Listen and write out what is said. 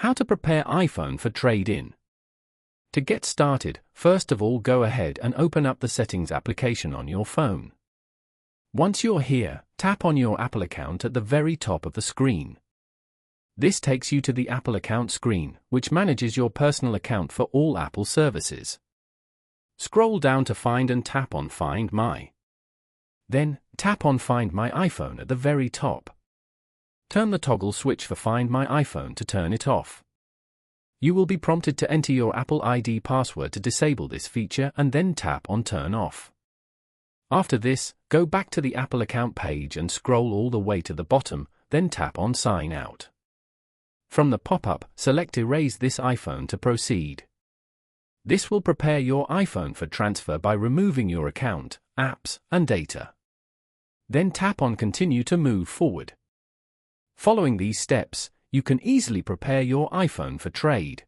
How to prepare iPhone for trade-in. To get started, first of all go ahead and open up the Settings application on your phone. Once you're here, tap on your Apple account at the very top of the screen. This takes you to the Apple account screen, which manages your personal account for all Apple services. Scroll down to Find and tap on Find My. Then, tap on Find My iPhone at the very top. Turn the toggle switch for Find My iPhone to turn it off. You will be prompted to enter your Apple ID password to disable this feature and then tap on Turn Off. After this, go back to the Apple account page and scroll all the way to the bottom, then tap on Sign Out. From the pop-up, select Erase this iPhone to proceed. This will prepare your iPhone for transfer by removing your account, apps, and data. Then tap on Continue to move forward. Following these steps, you can easily prepare your iPhone for trade.